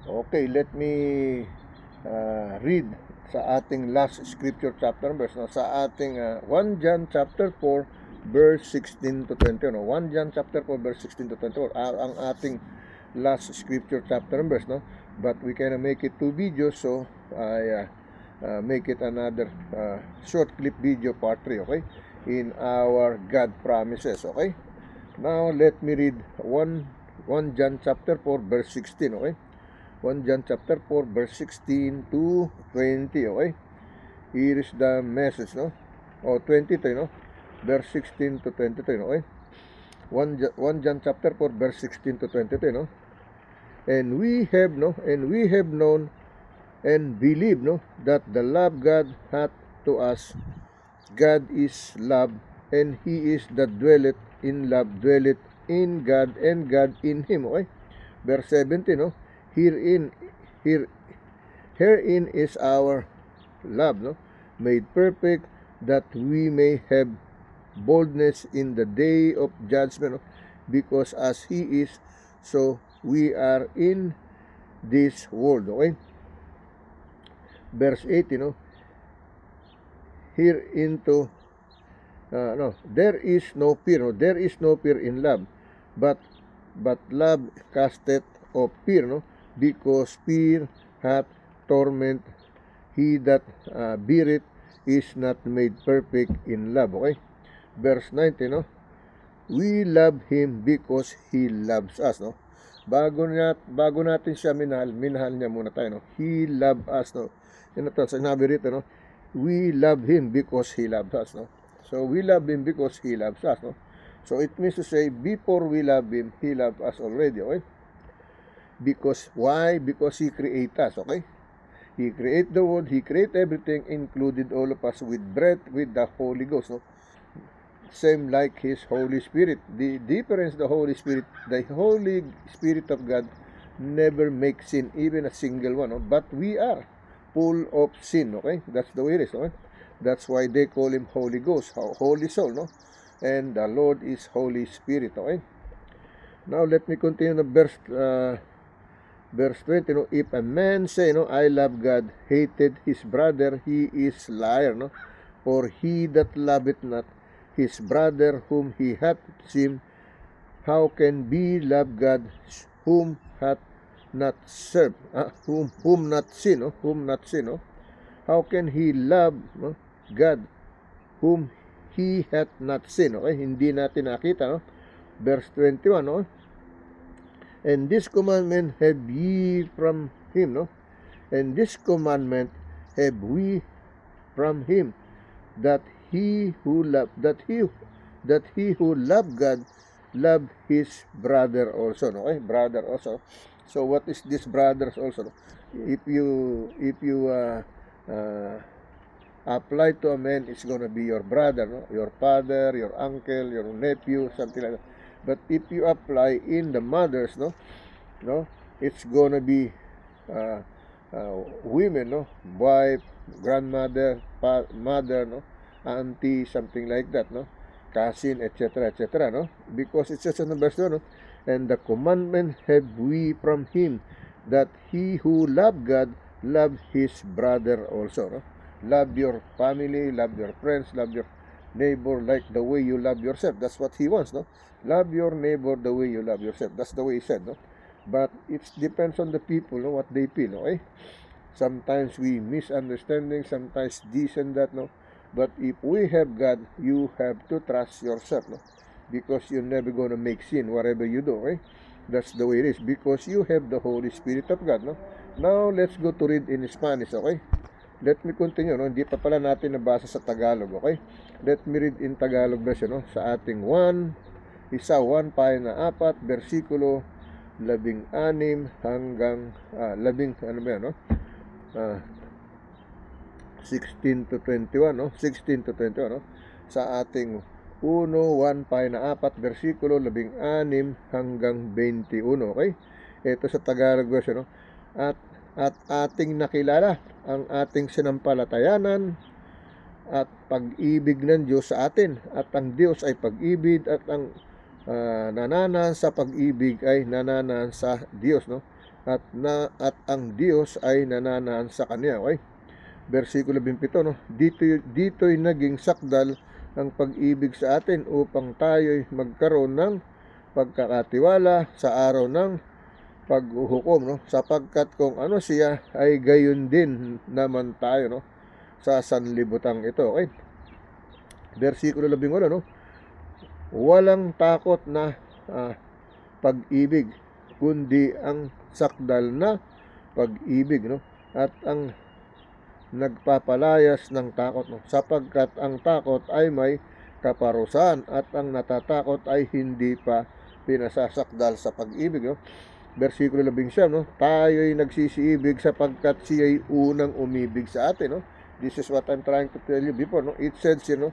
Okay, let me read sa ating last scripture chapter verse, no? Sa ating 1 John chapter 4 verse 16 to 20, no? 1 John chapter 4 verse 16 to 24 ang ating last scripture chapter verse, no? But we can make it 2 videos, so I make it another short clip video part 3, okay? In our God promises, okay? Now let me read 1 John chapter 4 verse 16, okay? 1 John chapter 4 verse 16 to 20, okay? Here is the message, no? O 23, no? Verse 16 to 23, okay? 1 John chapter 4 verse 16 to 23, no? And we have known and believe, no, that the love God hath to us. God is love, and he is that dwelleth in love, dwelleth in God, and God in him, okay? Verse 17, no? Herein is our love, no, made perfect, that we may have boldness in the day of judgment, no? Because as he is, so we are in this world, okay? Verse 18, no? Here into there is no fear, no? There is no fear in love, but love casteth off fear, no? Because fear hath torment. He that beareth is not made perfect in love, okay? Verse 19, no? We love him because he loves us, no? Bago natin siya minahal niya muna tayo, no? He loved us, no? Yun ito, sinabi rito, no? We love him because he loves us, no? So we love him because he loves us, no? So it means to say, before we love him, he loved us already, okay? Because why? Because he created us, okay? He created the world, he created everything, included all of us with breath, with the Holy Ghost, no? Same like his Holy Spirit. The difference, the Holy Spirit of God never makes sin, even a single one, no? But we are full of sin, okay? That's the way it is, okay? That's why they call him Holy Ghost, Holy Soul, no? And the Lord is Holy Spirit, okay? Now let me continue the verse 20, no? If a man say, no, I love God, hated his brother, he is liar, no? For he that loveth not his brother whom he hath seen, how can be love God whom hath not served, whom not seen, no? Whom not seen, no? How can he love, no, God whom he hath not seen, okay? Hindi natin nakita, no? Verse 21, no? And this commandment have ye from him, no? And this commandment have we from him, that he who love God love his brother also, no? Okay? Brother also. So what is this brothers also, no? If you apply to a man, it's gonna be your brother, no? Your father, your uncle, your nephew, something like that. But if you apply in the mothers, no, it's gonna be women, no, wife, grandmother, mother, no, auntie, something like that, no, cousin, etc., no, because it says in the verse 2, no, and the commandment have we from him, that he who love God love his brother also, no. Love your family, love your friends, love your neighbor like the way you love yourself. That's what he wants, no? Love your neighbor the way you love yourself. That's the way he said, no? But it depends on the people, no, what they feel, okay? Sometimes we misunderstanding, sometimes this and that, no? But if we have God, you have to trust yourself, no? Because you're never gonna make sin whatever you do, okay? That's the way it is, because you have the Holy Spirit of God, no? Now, let's go to read in Spanish, okay? Let me continue, no? Hindi pa pala natin nabasa sa Tagalog, okay? Let me read in Tagalog version, no? Sa ating 1 pahina 4, versikulo 16 hanggang 16 to 21, no? 16 to 21, no? Sa ating 1 pahina 4, versikulo 16 hanggang 21, okay? Ito sa Tagalog version, no? At ating nakilala ang ating sinampalatayanan at pag-ibig ng Diyos sa atin, at ang Diyos ay pag-ibig, at ang nanana sa pag-ibig ay nanana sa Diyos, no? at ang Diyos ay nananahan sa kanya. Okay? Versikulo 27, no? Dito'y naging sakdal ang pag-ibig sa atin upang tayo'y magkaroon ng pagkakatiwala sa araw ng paghuhukom, no? Sapagkat kung ano siya ay gayon din naman tayo, no? Sa sanlibutan ito. Okay? Versikulo 18, no? Walang takot na pag-ibig, kundi ang sakdal na pag-ibig, no? At ang nagpapalayas ng takot, no? Sapagkat ang takot ay may kaparusahan at ang natatakot ay hindi pa pinasasakdal sa pag-ibig, no? Versikulo 19, no? Tayo'y nagsisiibig sapagkat siya'y unang umibig sa atin, no? This is what I'm trying to tell you before, no? It says here, no?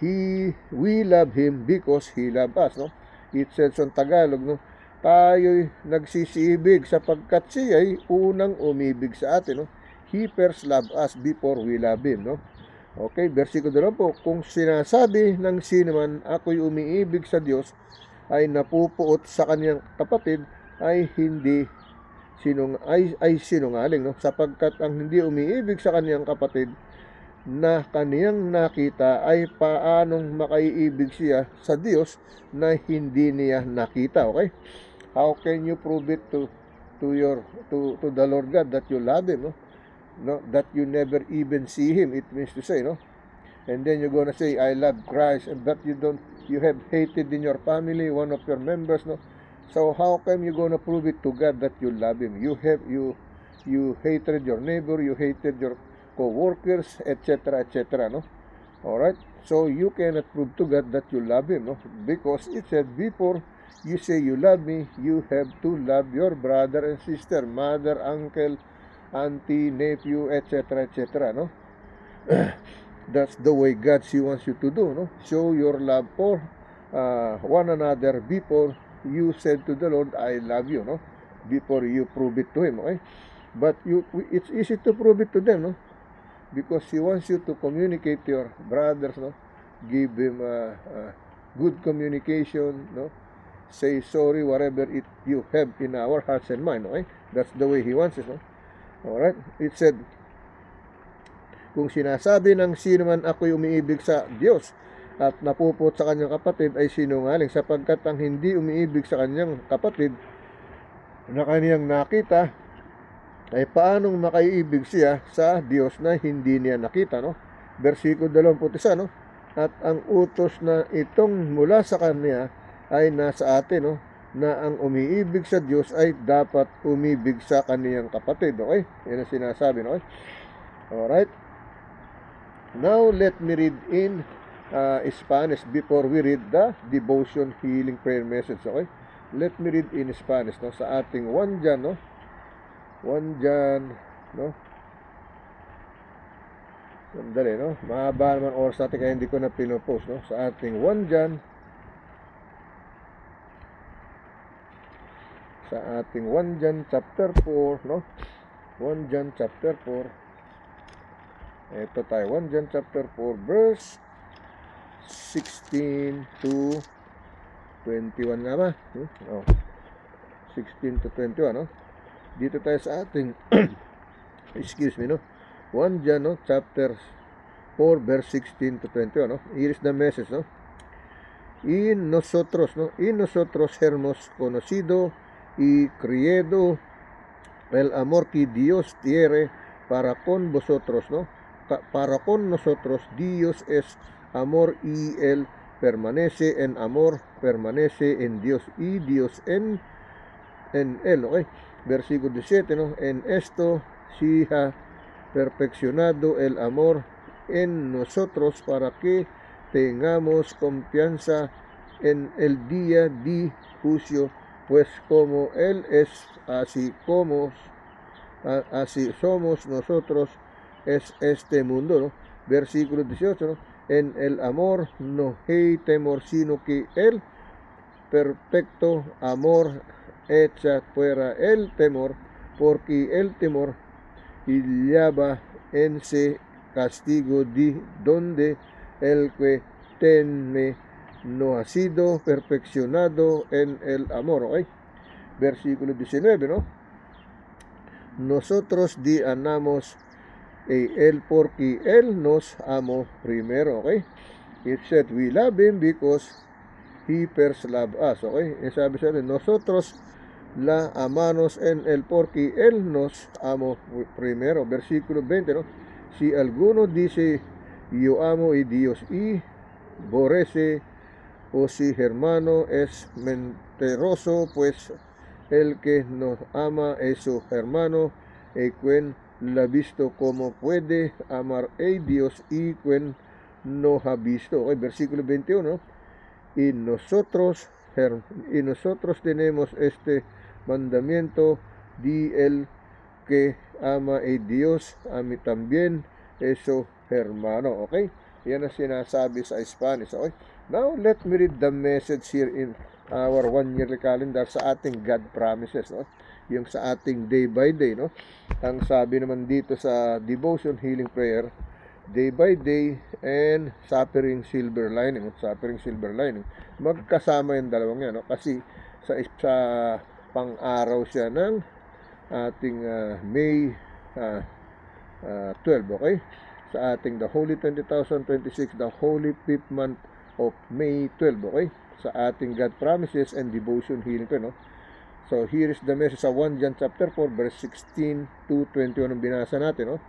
We love Him because He loved us, no? It says on Tagalog, no? Tayo'y nagsisiibig sapagkat siya'y unang umibig sa atin, no? He first loved us before we love Him, no? Okay, versikulo 20, kung sinasabi ng sino man ako'y umiibig sa Diyos ay napupuot sa kaniyang kapatid ay hindi sinungaling, no? Sapagkat ang hindi umiibig sa kaniyang kapatid na kaniyang nakita ay paanong makaiibig siya sa Diyos na hindi niya nakita. Okay? How can you prove it to the Lord God that you love Him, no? No, that you never even see Him, it means to say, no? And then you're gonna say, I love Christ, and but you have hated in your family one of your members, no? So how come you gonna prove it to God that you love Him? You hated your neighbor, you hated your co-workers, etc., no? Alright, so you cannot prove to God that you love Him, no? Because it said, before you say you love me, you have to love your brother and sister, mother, uncle, auntie, nephew, etc., no? That's the way God wants you to do, no? Show your love for one another before you said to the Lord, I love you, no? Before you prove it to Him, okay? But it's easy to prove it to them, no? Because He wants you to communicate to your brothers, no? Give Him good communication, no? Say sorry whatever you have in our hearts and mind, okay? That's the way He wants it, no? Alright, it said, kung sinasabi ng sino man ako'y umiibig sa Diyos at napupot sa kanyang kapatid ay sinungaling, sapagkat ang hindi umiibig sa kanyang kapatid na kaniyang nakita ay paanong makaiibig siya sa Diyos na hindi niya nakita, no? Versikulo 21, no? At ang utos na itong mula sa kanya ay nasa atin, no? Na ang umiibig sa Diyos ay dapat umibig sa kaniyang kapatid. Okay? Yan ang sinasabi. Okay? Alright. Now, let me read in Spanish before we read the devotion healing prayer message. Okay? Let me read in Spanish, no? Sa ating 1 John, no? 1 John, no? Sandali, no? Mahaba naman oras natin kaya hindi ko na pinopost, no? Sa ating 1 John, sa ating 1 John chapter 4, no? 1 John chapter 4. Ito tayo, 1 John chapter 4 verse 16 to 21 nga ba? Oh. 16 to 21, no? Dito tayo sa ating excuse me, no? 1 John, no? Chapter 4 verse 16 to 21, no? Here is the message, no? In nosotros hemos conocido y creído el amor que Dios tiene para con vosotros, ¿no? Para con nosotros. Dios es amor y Él permanece en amor, permanece en Dios y Dios en Él, ¿ok? Versículo 17, ¿no? En esto sí ha perfeccionado el amor en nosotros para que tengamos confianza en el día de juicio, pues como Él es, así somos nosotros, es este mundo, ¿no? Versículo 18, ¿no? En el amor no hay temor, sino que el perfecto amor echa fuera el temor, porque el temor lleva en sí castigo, de donde el que teme no ha sido perfeccionado en el amor, ¿ok? Versículo 19, ¿no? nosotros di amamos a Él porque Él nos amó primero, okay? It said, we love Him because He first loved us, okay? Sabi sa atin, nosotros la amamos en Él porque Él nos amó primero. Versículo 20, ¿no? Si alguno dice, yo amo a Dios y aborrece o si hermano es mentiroso, pues el que nos ama es su hermano, y quien la visto como puede amar a Dios y quien no ha visto. Okay, versículo 21, y nosotros tenemos este mandamiento, di el que ama a Dios, a mí también es su hermano. Okay? Yan ang sinasabi sa Spanish. Okay? Now, let me read the message here in our one-yearly calendar sa ating God promises. No? Yung sa ating day by day. No? Ang sabi naman dito sa devotion, healing prayer, day by day and suffering silver lining. Suffering silver lining. Magkasama yung dalawang yan. No? Kasi sa pang-araw siya ng ating May 12, okay? Sa ating the Holy 2026, the Holy 5th month of May 12, okay? Sa ating God Promises and Devotion Healing Prayer, no? So, here is the message sa 1 John chapter 4, verse 16 to 21 ang binasa natin, no?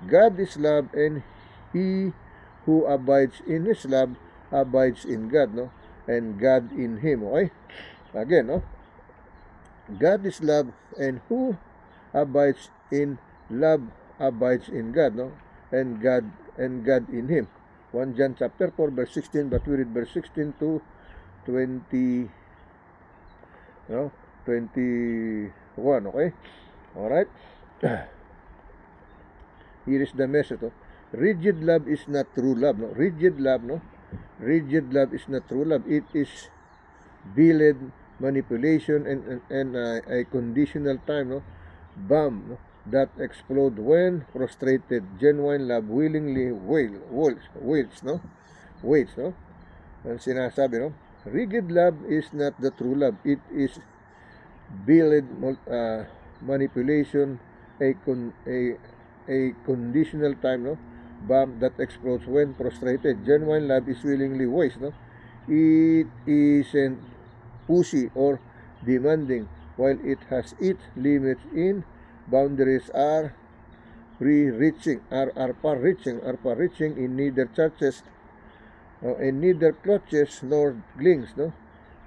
God is love and he who abides in His love abides in God, no? And God in Him, okay? Again, no? God is love and who abides in love abides in God, no? And God in Him. 1 John chapter 4 verse 16, but we read verse 16 to 20, no? 21, okay? All right. Here is the message, no? Rigid love is not true love, no? Rigid love, no? Rigid love is not true love. It is delayed manipulation and a conditional time, no? Bomb, no? That explode when frustrated. Genuine love willingly waits, no? Waits, no? Ang sinasabi, no? Rigid love is not the true love. It is delayed manipulation, a conditional time, no? Bomb that explodes when frustrated. Genuine love is willingly waits, no? It isn't pushy or demanding, while it has its limits in boundaries are far-reaching in neither clutches nor clings, no?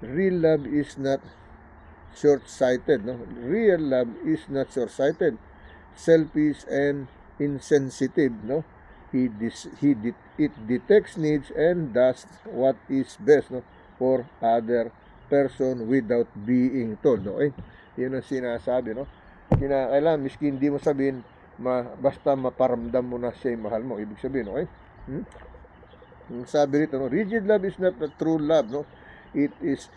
Real love is not short-sighted, no? Real love is not short-sighted, selfish and insensitive, no? It detects needs and does what is best, no, for other person without being told, no? Okay? Yun ang sinasabi, no? Kinakailangan, miski hindi mo sabihin, basta maparamdam mo na siya yung mahal mo. Ibig sabihin, okay? Sabi rito, no? Rigid love is not a true love, no? It is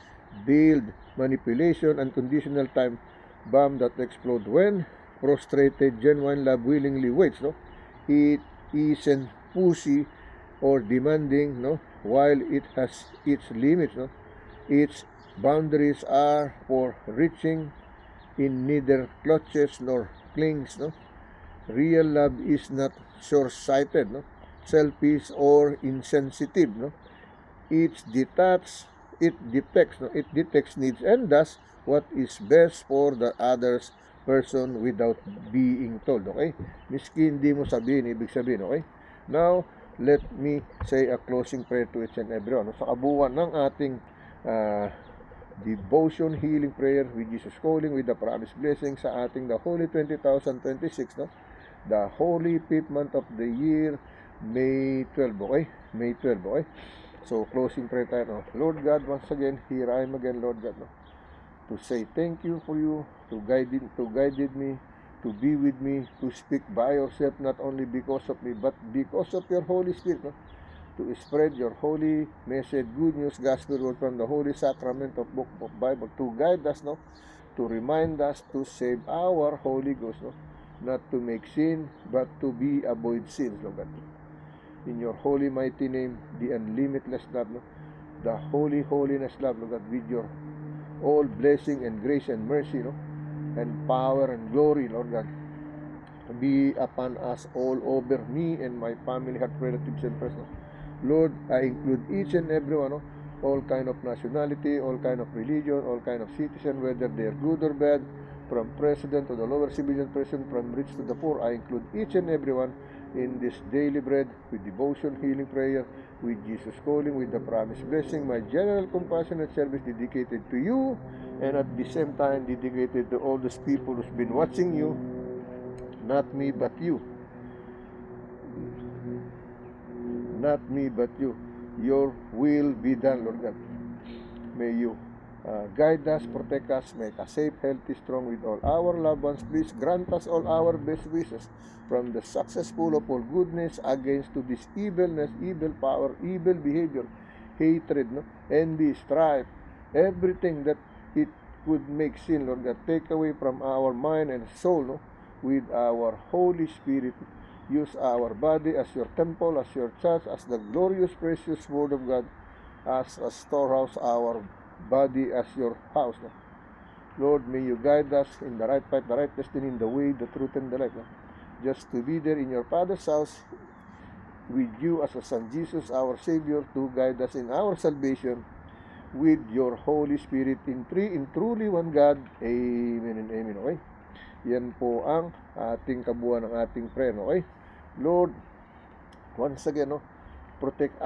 build, manipulation, and conditional time bomb that explode when frustrated. Genuine love willingly waits, no? It isn't pushy or demanding, no? While it has its limits, no? Its boundaries are for reaching in neither clutches nor clings, no? Real love is not short-sighted, no? Selfish or insensitive, no? It detects needs and does what is best for the other's person without being told, okay? Miski hindi mo sabihin, ibig sabihin, okay? Now, let me say a closing prayer to each and everyone. Sa kabuuan ng ating devotion, healing prayer with Jesus calling, with the promised blessing sa ating the Holy 2026, no? The Holy 5th month of the year, May 12, okay? May 12, okay? So, closing prayer tayo, no? Lord God, once again, here I am again, Lord God, no? To say thank you for you, to guide me, to be with me, to speak by yourself, not only because of me, but because of your Holy Spirit, no? To spread your holy message, good news, gospel word from the holy sacrament of book of Bible, to guide us, no? To remind us to save our Holy Ghost, no? Not to make sin, but to be avoid sins, Lord God. In your holy mighty name, the unlimitless love, no? The holy holiness love, Lord God, with your all blessing and grace and mercy, no? And power and glory, Lord God. be upon us all over me and my family, heart relatives and friends. Lord, I include each and every one, all kind of nationality, all kind of religion, all kind of citizen, whether they are good or bad, from president to the lower civilian person, from rich to the poor. I include each and every one in this daily bread with devotion, healing prayer, with Jesus calling, with the promised blessing, my general compassionate service dedicated to you, and at the same time dedicated to all those people who's been watching you, not me but you. Not me but you. Your will be done, Lord God. May you guide us, protect us, make us safe, healthy, strong with all our loved ones. Please grant us all our best wishes from the successful of all goodness against to this evilness, evil power, evil behavior, hatred, envy, strife, everything that it could make sin, Lord God. Take away from our mind and soul, with our Holy Spirit. Use our body as your temple, as your church, as the glorious, precious Word of God, as a storehouse, our body as your house. Lord, may you guide us in the right path, the right destiny, in the way, the truth, and the life. Just to be there in your Father's house with you as a Son Jesus, our Savior, to guide us in our salvation with your Holy Spirit in truly one God. Amen and amen. Okay? Yan po ang ating kabuuan ng ating prayer. Okay? Lord, once again, protect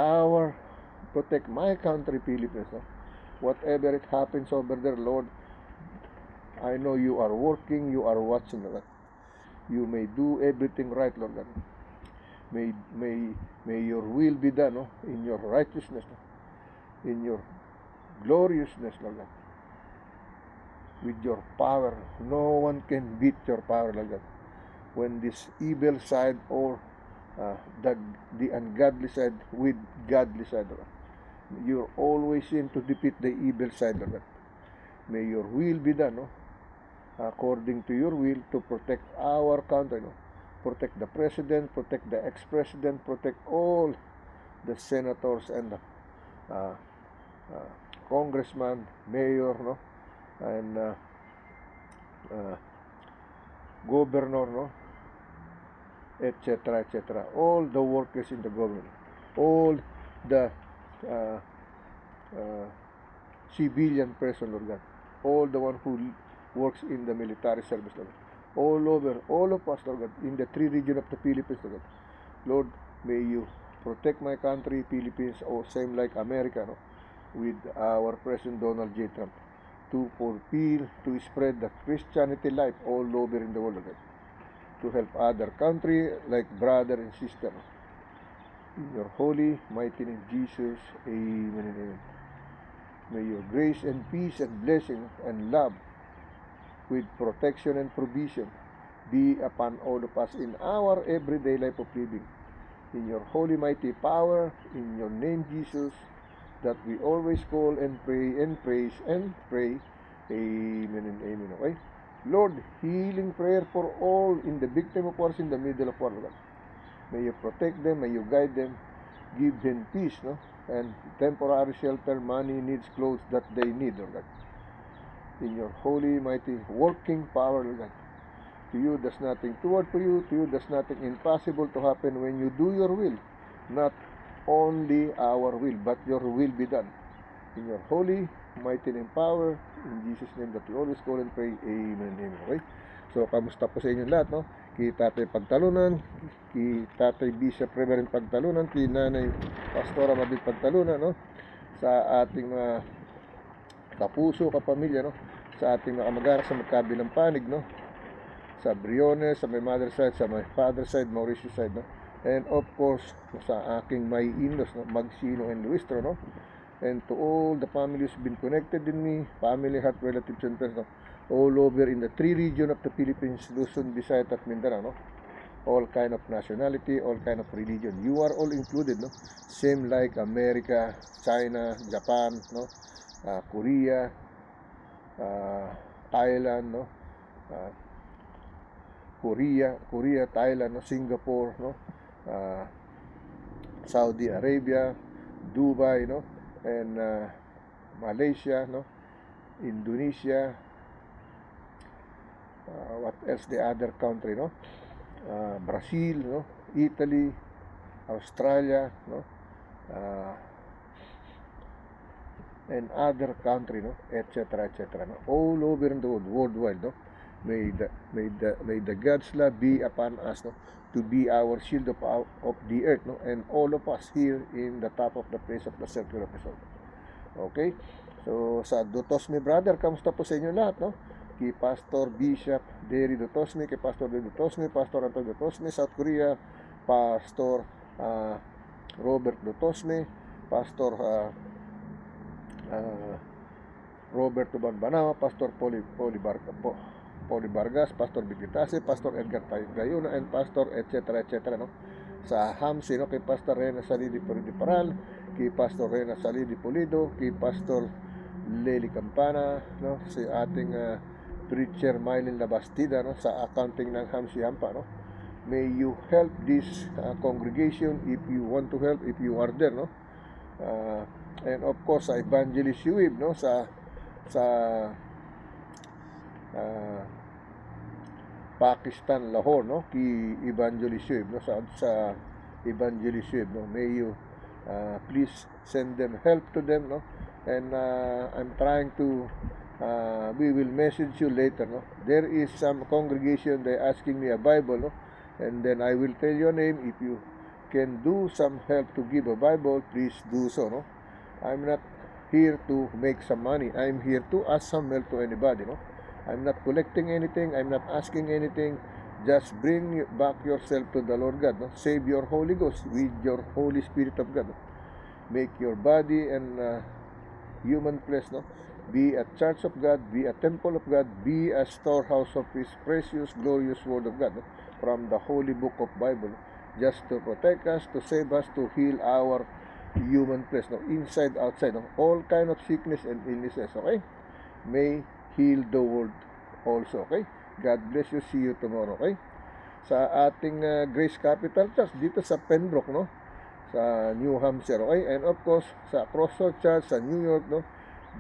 my country, Philippines. Whatever it happens over there, Lord, I know you are working, you are watching, Lord. You may do everything right, Lord. May your will be done, in your righteousness, in your gloriousness, Lord. With your power, no one can beat your power, Lord. When this evil side or the ungodly side with godly side, Lord, you're always in to defeat the evil side, Lord. May your will be done, according to your will, to protect our country, protect the president, protect the ex-president, protect all the senators and the congressman, mayor, and governor, etc., etc. All the workers in the government, all the civilian person, Lord God, all the one who works in the military service, Lord God, all over, all of us, Lord God, in the 3 regions of the Philippines, Lord God. Lord, may you protect my country, Philippines, same like America, with our President Donald J. Trump, to fulfill, to spread the Christianity life all over in the world, Lord God, to help other country like brother and sister. In your holy, mighty name, Jesus, amen and amen. May your grace and peace and blessing and love with protection and provision be upon all of us in our everyday life of living. In your holy, mighty power, in your name, Jesus, that we always call and pray and praise and pray. Amen and amen. Okay? Lord, healing prayer for all in the victim of wars in the middle of war. May you protect them, may you guide them, give them peace, and temporary shelter, money, needs, clothes that they need, Lord God. In your holy, mighty, working power, Lord God. To you, there's nothing toward for you. To you, there's nothing impossible to happen when you do your will. Not only our will, but your will be done. In your holy, mighty name, power, in Jesus' name that we always call and pray. Amen, amen. Okay? So, kamusta po sa inyo lahat, Kay Tatay Pagtalunan, kay Tatay Bishop Reverend Pagtalunan, kay Nanay Pastora Mabit Pagtalunan, sa ating mga kapuso, kapamilya, sa ating mga kamag-anak sa magkabilang panig, sa Briones, sa my mother side, sa my father side, Mauricio side, and of course, sa aking may in-laws, Magsino and Luistro, and to all the families been connected in me, family, heart, relatives, and friends, all over in the 3 regions of the Philippines, Luzon, Visayas, at Mindanao, all kind of nationality, all kind of religion. You are all included, Same like America, China, Japan, Korea, Thailand, Korea, Thailand, Singapore, Saudi Arabia, Dubai, and Malaysia, Indonesia, what else, the other country, Brazil, no, Italy, Australia, no, and other country, no, etc., etc., no, all over the world, worldwide, no. May the God's love be upon us, no, to be our shield of the earth, no, and all of us here in the top of the place of the circle of the soul. Okay? So, sa Dutosme brother, kamusta po sa inyo lahat, no? Kay Pastor Bishop Derry Dutosme, kay Pastor Derry Dutosme, Pastor Anton Dutosme, South Korea, Pastor Robert Dutosme, Pastor Roberto Banbanama, Pastor Poli Vargas, Pastor Bigitase, Pastor Edgar Gayuna, and Pastor etc. etc. no? Sa Hamsi, no? Kay Pastor Rena Salidi Paral, kay Pastor Rena Salidi Pulido, kay Pastor Lely Campana, no? Si ating preacher Mylene Labastida, no? Sa accounting ng Hamsi Hampa, no? May you help this congregation if you want to help, if you are there, no? And of course sa Evangelist Yuib, no, sa Pakistan, Lahore, no, ki Evangelist Yuib, no, sa Evangelist Yuib, no, may you please send them help to them, no, and I'm trying to we will message you later, no. There is some congregation, they asking me a Bible, no, and then I will tell your name. If you can do some help to give a Bible, please do so, no. I'm not here to make some money. I'm here to ask some help to anybody, no. I'm not collecting anything. I'm not asking anything. Just bring back yourself to the Lord God, no. Save your Holy Ghost with your Holy Spirit of God, no? Make your body and human flesh, no, be a church of God, be a temple of God, be a storehouse of His precious, glorious Word of God, no, from the Holy Book of Bible, no, just to protect us, to save us, to heal our human flesh, no, inside, outside, no, all kind of sickness and illnesses, okay? May heal the world also, okay? God bless you. See you tomorrow, okay? Sa ating Grace Capital Church dito sa Pembroke, no, sa New Hampshire, okay? And of course sa Crossroad Church sa New York, no,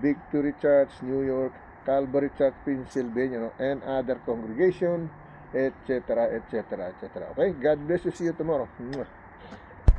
Victory Church New York, Calvary Church Pennsylvania, no, and other congregation, etc., etc., etc. Okay? God bless you. See you tomorrow. Mwah.